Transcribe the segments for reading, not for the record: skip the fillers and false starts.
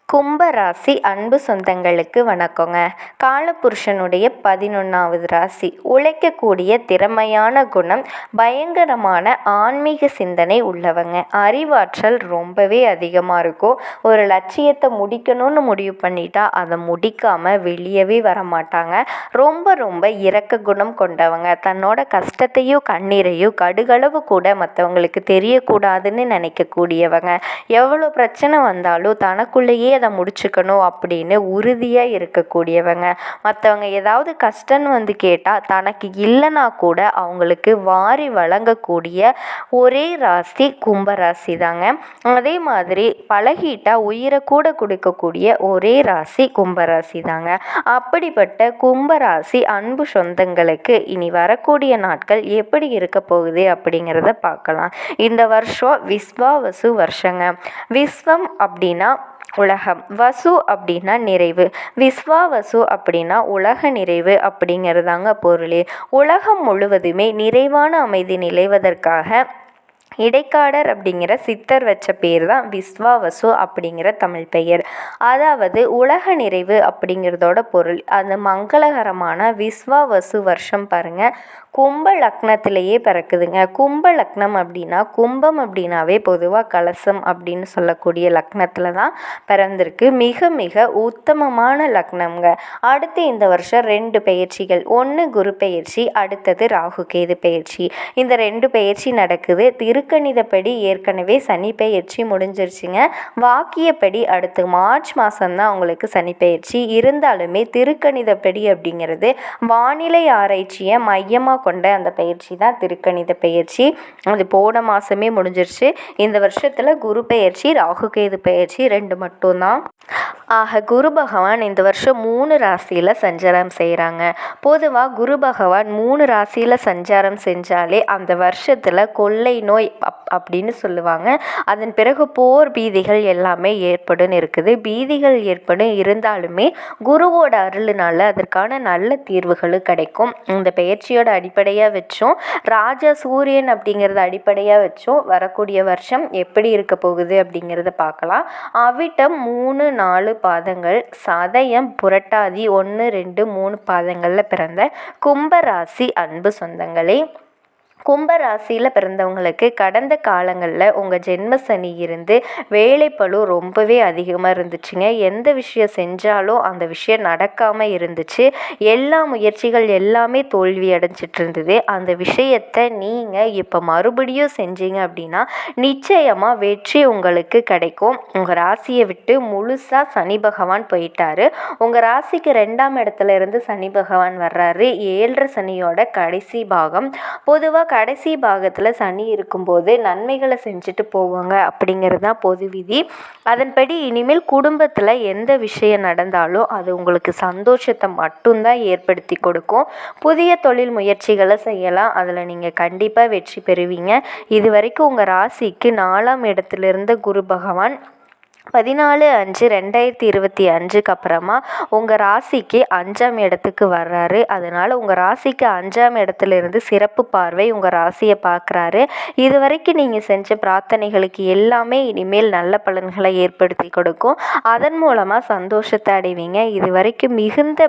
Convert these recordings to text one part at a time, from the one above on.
கும்பராசி அன்பு சொந்தங்களுக்கு வணக்கங்க. காலபுருஷனுடைய 11வது ராசி. உழைக்கக்கூடிய திறமையான குணம், பயங்கரமான ஆன்மீக சிந்தனை உள்ளவங்க. அறிவாற்றல் ரொம்பவே அதிகமாக இருக்கும். ஒரு லட்சியத்தை முடிக்கணும்னு முடிவு பண்ணிட்டா அதை முடிக்காமல் வெளியவே வரமாட்டாங்க. ரொம்ப ரொம்ப இரக்க குணம் கொண்டவங்க. தன்னோட கஷ்டத்தையும் கண்ணீரையும் கடுகளவு கூட மற்றவங்களுக்கு தெரியக்கூடாதுன்னு நினைக்கக்கூடியவங்க. எவ்வளோ பிரச்சனை வந்தாலும் தனக்குள்ளேயே அதை முடிச்சுக்கணும் அப்படின்னு உறுதியாக இருக்கக்கூடியவங்க. மற்றவங்க ஏதாவது கஷ்டம்னு வந்து கேட்டால் தனக்கு இல்லைனா கூட அவங்களுக்கு வாரி வழங்கக்கூடிய ஒரே ராசி கும்பராசி தாங்க. அதே மாதிரி பழகிட்டா உயிரை கூட கொடுக்கக்கூடிய ஒரே ராசி கும்பராசி தாங்க. அப்படிப்பட்ட கும்பராசி அன்பு சொந்தங்களுக்கு இனி வரக்கூடிய நாட்கள் எப்படி இருக்க போகுது அப்படிங்கிறத பார்க்கலாம். இந்த வருஷம் விஸ்வாவசு வருஷங்க. விஸ்வம் அப்படின்னா உலகம், வசு அப்படின்னா நிறைவு, விஸ்வாவசு அப்படின்னா உலக நிறைவு அப்படிங்கிறதாங்க பொருளே. உலகம் முழுவதுமே நிறைவான அமைதி நிலைவதற்காக இடைக்காடர் அப்படிங்கிற சித்தர் வச்ச பேர் தான் விஸ்வாவசு அப்படிங்கிற தமிழ் பெயர். அதாவது உலக நிறைவு அப்படிங்கிறதோட பொருள். அது மங்களகரமான விஸ்வாவசு வருஷம் பாருங்க கும்ப லக்னத்திலேயே பிறக்குதுங்க. கும்ப லக்னம் அப்படின்னா, கும்பம் அப்படின்னாவே பொதுவாக கலசம் அப்படின்னு சொல்லக்கூடிய லக்னத்தில் தான் பிறந்திருக்கு. மிக மிக உத்தமமான லக்னம்ங்க. அடுத்து இந்த வருஷம் 2 பெயர்ச்சிகள், ஒன்று குரு பெயர்ச்சி, அடுத்தது ராகு கேது பெயர்ச்சி. இந்த 2 பெயர்ச்சி நடக்குது. திருக்கணிதப்படி ஏற்கனவே சனி பெயர்ச்சி முடிஞ்சிருச்சுங்க. வாக்கியப்படி அடுத்து மார்ச் மாதம்தான் உங்களுக்கு சனி பெயர்ச்சி. இருந்தாலுமே திருக்கணிதப்படி அப்படிங்கிறது வானிலை ஆராய்ச்சியை மையமாக கொண்ட அந்த பயிற்சி தான் திருக்கணித பயிற்சி. அது போன மாதமே முடிஞ்சிருச்சு. இந்த வருஷத்தில் குரு பெயர்ச்சி, ராகு கேது பெயர்ச்சி 2 மட்டும்தான். ஆக குரு பகவான் இந்த வருஷம் 3 ராசியில் சஞ்சாரம் செய்கிறாங்க. பொதுவாக குரு பகவான் 3 ராசியில் சஞ்சாரம் செஞ்சாலே அந்த வருஷத்தில் கொள்ளை நோய் அப்படின்னு சொல்லுவாங்க. அதன் பிறகு போர் பீதிகள் எல்லாமே ஏற்படும் இருக்குது. பீதிகள் ஏற்படும் இருந்தாலுமே குருவோட அருளினால அதற்கான நல்ல தீர்வுகளும் கிடைக்கும். இந்த பெயர்ச்சியோட அடிப்படையாக வச்சும் ராஜா சூரியன் அப்படிங்கிறத அடிப்படையாக வச்சும் வரக்கூடிய வருஷம் எப்படி இருக்க போகுது அப்படிங்கிறத பார்க்கலாம். அவிட்டம் 3, 4 பாதங்கள், சதயம், புரட்டாதி 1, 2, 3 பாதங்களில் பிறந்த கும்பராசி அன்பு சொந்தங்களே, கும்பராசியில் பிறந்தவங்களுக்கு கடந்த காலங்களில் உங்கள் ஜென்ம சனி இருந்து வேலைப்பளு ரொம்பவே அதிகமாக இருந்துச்சுங்க. எந்த விஷயம் செஞ்சாலும் அந்த விஷயம் நடக்காமல் இருந்துச்சு. எல்லா முயற்சிகள் எல்லாமே தோல்வி அடைஞ்சிட்டு இருந்தது. அந்த விஷயத்தை நீங்கள் இப்போ மறுபடியும் செஞ்சீங்க அப்படின்னா நிச்சயமாக வெற்றி உங்களுக்கு கிடைக்கும். உங்கள் ராசியை விட்டு முழுசாக சனி பகவான் போயிட்டாரு. உங்கள் ராசிக்கு 2ஆம் இடத்துல இருந்து சனி பகவான் வர்றாரு. 7.5 சனியோட கடைசி பாகம். பொதுவாக கடைசி பாகத்தில் சனி இருக்கும்போது நன்மைகளை செஞ்சுட்டு போவாங்க அப்படிங்கிறது தான் பொது விதி. அதன்படி இனிமேல் குடும்பத்தில் எந்த விஷயம் நடந்தாலும் அது உங்களுக்கு சந்தோஷத்தை மட்டும்தான் ஏற்படுத்தி கொடுக்கும். புதிய தொழில் முயற்சிகளை செய்யலாம். அதில் நீங்கள் கண்டிப்பாக வெற்றி பெறுவீங்க. இது வரைக்கும் உங்கள் ராசிக்கு 4ஆம் இடத்துல இருந்த குரு பகவான் 14/5/2025 அப்புறமா உங்கள் ராசிக்கு 5ஆம் இடத்துக்கு வர்றாரு. அதனால் உங்கள் ராசிக்கு 5ஆம் இடத்துல இருந்து சிறப்பு பார்வை உங்கள் ராசியை பார்க்குறாரு. இது வரைக்கும் நீங்கள் செஞ்ச பிரார்த்தனைகளுக்கு எல்லாமே இனிமேல் நல்ல பலன்களை ஏற்படுத்தி கொடுக்கும். அதன் மூலமாக சந்தோஷத்தை அடைவீங்க. இது வரைக்கும் மிகுந்த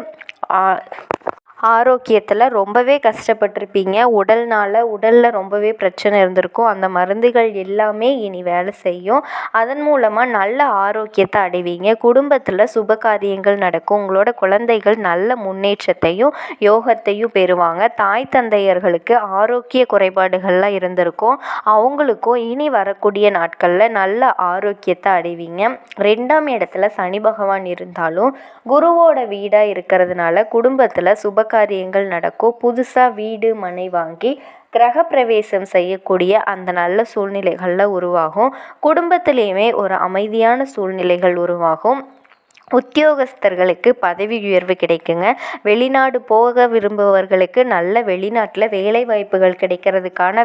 ஆரோக்கியத்தில் ரொம்பவே கஷ்டப்பட்டிருப்பீங்க. உடலில் ரொம்பவே பிரச்சனை இருந்திருக்கும். அந்த மருந்துகள் எல்லாமே இனி வேலை செய்யும். அதன் மூலமாக நல்ல ஆரோக்கியத்தை அடைவீங்க. குடும்பத்தில் சுப காரியங்கள் நடக்கும். உங்களோட குழந்தைகள் நல்ல முன்னேற்றத்தையும் யோகத்தையும் பெறுவாங்க. தாய் தந்தையர்களுக்கு ஆரோக்கிய குறைபாடுகள்லாம் இருந்திருக்கும். அவங்களுக்கும் இனி வரக்கூடிய நாட்களில் நல்ல ஆரோக்கியத்தை அடைவீங்க. 2ஆம் இடத்துல சனி பகவான் இருந்தாலும் குருவோட வீடாக இருக்கிறதுனால குடும்பத்தில் சுப காரியங்கள் நடக்கும். புதுசாக வீடு மனை வாங்கி கிரக பிரவேசம் செய்யக்கூடிய அந்த நல்ல சூழ்நிலைகளில் உருவாகும். குடும்பத்திலையுமே ஒரு அமைதியான சூழ்நிலைகள் உருவாகும். உத்தியோகஸ்தர்களுக்கு பதவி உயர்வு கிடைக்குங்க. வெளிநாடு போக விரும்புபவர்களுக்கு நல்ல வெளிநாட்டில் வேலை வாய்ப்புகள் கிடைக்கிறதுக்கான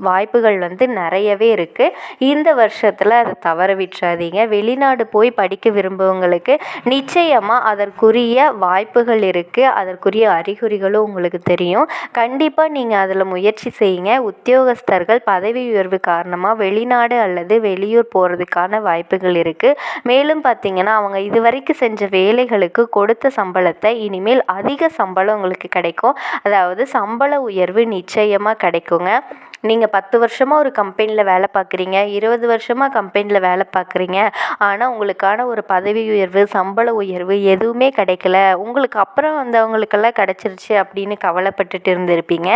வாய்ப்புகள் நிறையவே இருக்குது. இந்த வருஷத்தில் அதை தவற விட்டுறாதீங்க. வெளிநாடு போய் படிக்க விரும்புவங்களுக்கு நிச்சயமாக அதற்குரிய வாய்ப்புகள் இருக்குது. அதற்குரிய அறிகுறிகளும் உங்களுக்கு தெரியும். கண்டிப்பாக நீங்கள் அதில் முயற்சி செய்யுங்க. உத்தியோகஸ்தர்கள் பதவி உயர்வு காரணமாக வெளிநாடு அல்லது வெளியூர் போகிறதுக்கான வாய்ப்புகள் இருக்குது. மேலும் பார்த்திங்கன்னா அவங்க இதுவரைக்கும் செஞ்ச வேலைகளுக்கு கொடுத்த சம்பளத்தை இனிமேல் அதிக சம்பளம் உங்களுக்கு கிடைக்கும். அதாவது சம்பள உயர்வு நிச்சயமாக கிடைக்குங்க. நீங்கள் 10 வருஷமாக ஒரு கம்பெனியில் வேலை பார்க்குறீங்க, 20 வருஷமாக கம்பெனியில் வேலை பார்க்குறீங்க, ஆனால் உங்களுக்கான ஒரு பதவி உயர்வு, சம்பள உயர்வு எதுவுமே கிடைக்கல, உங்களுக்கு அப்புறம் வந்தவங்களுக்கெல்லாம் கிடச்சிருச்சு அப்படின்னு கவலைப்பட்டுட்டு இருந்திருப்பீங்க.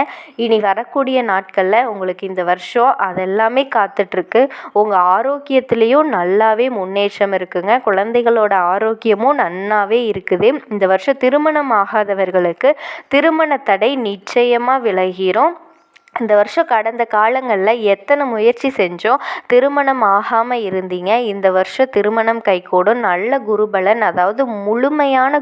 இனி வரக்கூடிய நாட்களில் உங்களுக்கு இந்த வருஷம் அதெல்லாமே காத்துட்ருக்கு. உங்கள் ஆரோக்கியத்துலேயும் நல்லாவே முன்னேற்றம் இருக்குங்க. குழந்தைகளோட ஆரோக்கியமும் நன்னாவே இருக்குது. இந்த வருஷம் திருமணம் ஆகாதவர்களுக்கு திருமண தடை நிச்சயமாக விலகிரும். இந்த வருஷம் கடந்த காலங்களில் எத்தனை முயற்சி செஞ்சோம் திருமணம் ஆகாமல் இருந்தீங்க. இந்த வருஷம் திருமணம் கைகூடும். நல்ல குருபலன், அதாவது முழுமையான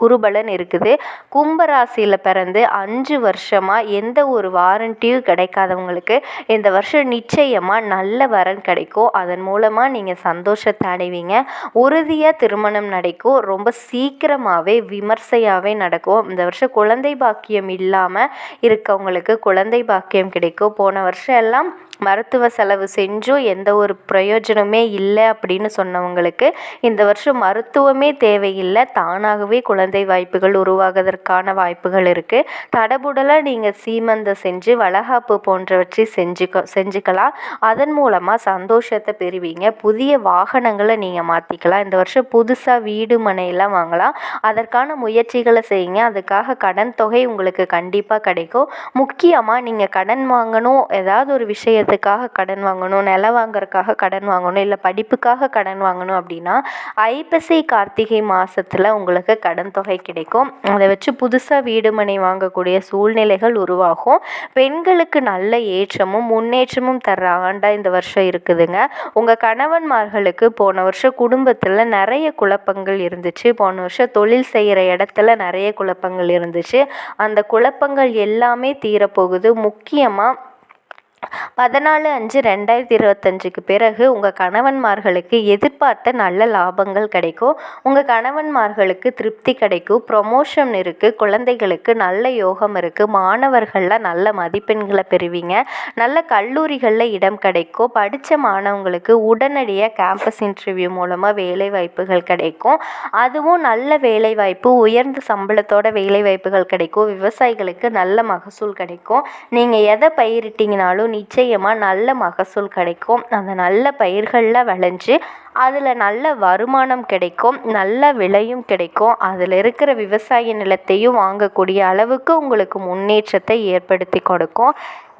குருபலன் இருக்குது. கும்பராசியில் பிறந்து 5 வருஷமாக எந்த ஒரு வாரண்டியும் கிடைக்காதவங்களுக்கு இந்த வருஷம் நிச்சயமாக நல்ல வரன் கிடைக்கும். அதன் மூலமாக நீங்கள் சந்தோஷத்தை அடைவீங்க. உறுதியாக திருமணம் நடக்கும். ரொம்ப சீக்கிரமாகவே விமர்சையாகவே நடக்கும். இந்த வருஷம் குழந்தை பாக்கியம் இல்லாமல் இருக்கவங்களுக்கு குழந்தை பாக்கியம் கிடைக்கும். போன வருஷம் எல்லாம் மருத்துவ செலவு செஞ்சும் எந்த ஒரு பிரயோஜனமே இல்லை அப்படின்னு சொன்னவங்களுக்கு இந்த வருஷம் மருத்துவமே தேவையில்லை, தானாகவே குழந்தை வாய்ப்புகள் உருவாகுவதற்கான வாய்ப்புகள் இருக்குது. தடபுடலாக நீங்கள் சீமந்தம் செஞ்சு வளகாப்பு போன்றவற்றை செஞ்சுக்கலாம். அதன் மூலமாக சந்தோஷத்தை பெறுவீங்க. புதிய வாகனங்களை நீங்கள் மாற்றிக்கலாம். இந்த வருஷம் புதுசாக வீடு மனையெல்லாம் வாங்கலாம். அதற்கான முயற்சிகளை செய்யுங்க. அதுக்காக கடன் தொகை உங்களுக்கு கண்டிப்பாக கிடைக்கும். முக்கியமாக நீங்கள் கடன் வாங்கணும், ஏதாவது ஒரு விஷயத்துக்காக கடன் வாங்கணும், நிலம் வாங்குறதுக்காக கடன் வாங்கணும், இல்லை படிப்புக்காக கடன் வாங்கணும் அப்படின்னா ஐப்பசி கார்த்திகை மாதத்தில் உங்களுக்கு கடன் தொகை கிடைக்கும். அதை வச்சு புதுசாக வீடு மனை வாங்கக்கூடிய சூழ்நிலைகள் உருவாகும். பெண்களுக்கு நல்ல ஏற்றமும் முன்னேற்றமும் தர ஆண்டாக இந்த வருஷம் இருக்குதுங்க. உங்கள் கணவன்மார்களுக்கு போன வருஷம் குடும்பத்தில் நிறைய குழப்பங்கள் இருந்துச்சு. போன வருஷம் தொழில் செய்கிற இடத்துல நிறைய குழப்பங்கள் இருந்துச்சு. அந்த குழப்பங்கள் எல்லாமே தீரப்போகுது. முக்கியமாக 14/5/2025 பிறகு உங்கள் கணவன்மார்களுக்கு எதிர்பார்த்த நல்ல லாபங்கள் கிடைக்கும். உங்கள் கணவன்மார்களுக்கு திருப்தி கிடைக்கும். ப்ரொமோஷன் இருக்குது. குழந்தைகளுக்கு நல்ல யோகம் இருக்குது. மாணவர்களில் நல்ல மதிப்பெண்களை பெறுவீங்க. நல்ல கல்லூரிகளில் இடம் கிடைக்கும். படித்த மாணவங்களுக்கு உடனடியாக கேம்பஸ் இன்டர்வியூ மூலமாக வேலை வாய்ப்புகள் கிடைக்கும். அதுவும் நல்ல வேலை வாய்ப்பு, உயர்ந்த சம்பளத்தோட வேலை வாய்ப்புகள் கிடைக்கும். விவசாயிகளுக்கு நல்ல மகசூல் கிடைக்கும். நீங்கள் எதை பயிரிட்டீங்கனாலும் நிச்சயமாக நல்ல மகசூல் கிடைக்கும். அந்த நல்ல பயிர்களில் விளைஞ்சு அதில் நல்ல வருமானம் கிடைக்கும். நல்ல விலையும் கிடைக்கும். அதில் இருக்கிற விவசாய நிலத்தையும் வாங்கக்கூடிய அளவுக்கு உங்களுக்கு முன்னேற்றத்தை ஏற்படுத்தி கொடுக்கும்.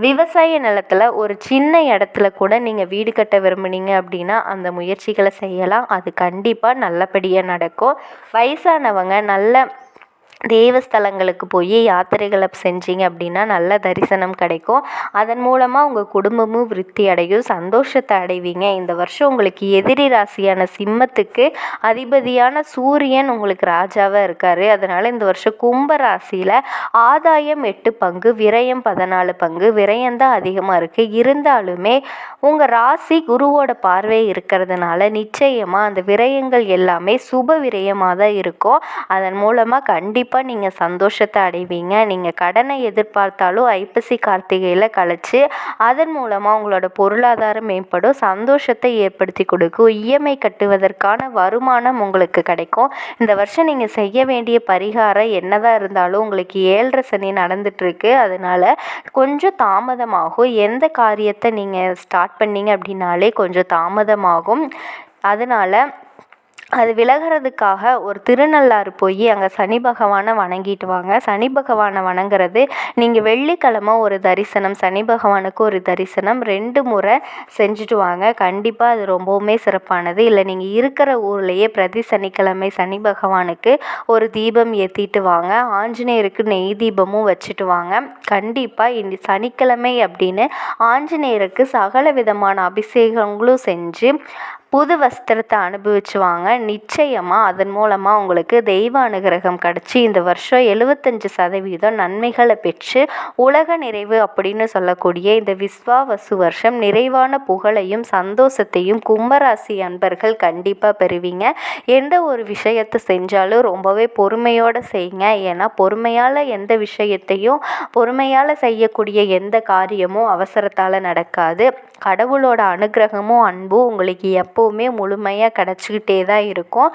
விவசாய நிலத்தில் ஒரு சின்ன இடத்துல கூட நீங்கள் வீடு கட்ட விரும்புனீங்க அப்படின்னா அந்த முயற்சிகளை செய்யலாம். அது கண்டிப்பாக நல்லபடியாக நடக்கும். வயசானவங்க நல்ல தேவஸ்தலங்களுக்கு போய் யாத்திரைகளை செஞ்சீங்க அப்படின்னா நல்ல தரிசனம் கிடைக்கும். அதன் மூலமாக உங்கள் குடும்பமும் விருத்தி அடையும், சந்தோஷத்தை அடைவீங்க. இந்த வருஷம் உங்களுக்கு எதிரி ராசியான சிம்மத்துக்கு அதிபதியான சூரியன் உங்களுக்கு ராஜாவாக இருக்கார். அதனால் இந்த வருஷம் கும்ப ராசியில் ஆதாயம் 8 பங்கு, விரயம் 14 பங்கு. விரயம்தான் அதிகமாக இருக்குது. இருந்தாலுமே உங்கள் ராசி குருவோட பார்வை இருக்கிறதுனால நிச்சயமாக அந்த விரயங்கள் எல்லாமே சுப விரயமாக தான் இருக்கும். அதன் மூலமாக கண்டிப்பாக நீங்கள் சந்தோஷத்தை அடைவீங்க. நீங்கள் கடனை எதிர்பார்த்தாலும் ஐப்பசி கார்த்திகையில் கழிச்சு அதன் மூலமாக உங்களோட பொருளாதாரம் மேம்படும், சந்தோஷத்தை ஏற்படுத்தி கொடுக்கும். இஎம்ஐ கட்டுவதற்கான வருமானம் உங்களுக்கு கிடைக்கும். இந்த வருஷம் நீங்கள் செய்ய வேண்டிய பரிகாரம் என்னதான் இருந்தாலும் உங்களுக்கு 7.5 சனி நடந்துட்டுருக்கு. அதனால் கொஞ்சம் தாமதமாகும். எந்த காரியத்தை நீங்கள் ஸ்டார்ட் பண்ணீங்க அப்படின்னாலே கொஞ்சம் தாமதமாகும். அதனால் அது விலகிறதுக்காக ஒரு திருநள்ளாறு போய் அங்கே சனி பகவானை வணங்கிட்டு வாங்க. சனி பகவானை வணங்குறது நீங்கள் வெள்ளிக்கிழமை ஒரு தரிசனம், சனி பகவானுக்கு ஒரு தரிசனம் 2 முறை செஞ்சுட்டு வாங்க. கண்டிப்பாக அது ரொம்பவுமே சிறப்பானது. இல்லை நீங்கள் இருக்கிற ஊர்லேயே பிரதி சனிக்கிழமை சனி பகவானுக்கு ஒரு தீபம் ஏற்றிட்டு வாங்க. ஆஞ்சநேயருக்கு நெய் தீபமும் வச்சுட்டு வாங்க. கண்டிப்பாக இந்த சனிக்கிழமை அப்படின்னு ஆஞ்சநேயருக்கு சகல விதமான அபிஷேகங்களும் செஞ்சு புது வஸ்திரத்தை அனுபவிச்சுவாங்க. நிச்சயமாக அதன் மூலமாக உங்களுக்கு தெய்வ அனுகிரகம் கிடச்சி இந்த வருஷம் 75% நன்மைகளை பெற்று உலக நிறைவு அப்படின்னு சொல்லக்கூடிய இந்த விஸ்வாவசு வருஷம் நிறைவான புகழையும் சந்தோஷத்தையும் கும்பராசி அன்பர்கள் கண்டிப்பாக பெறுவீங்க. எந்த ஒரு விஷயத்தை செஞ்சாலும் ரொம்பவே பொறுமையோடு செய்யுங்க. ஏன்னா பொறுமையால் எந்த விஷயத்தையும் பொறுமையால் செய்யக்கூடிய எந்த காரியமும் அவசரத்தால் நடக்காது. கடவுளோட அனுகிரகமும் அன்பும் உங்களுக்கு எப்போவுமே முழுமையாக கிடச்சிக்கிட்டே தான் இருக்கும்.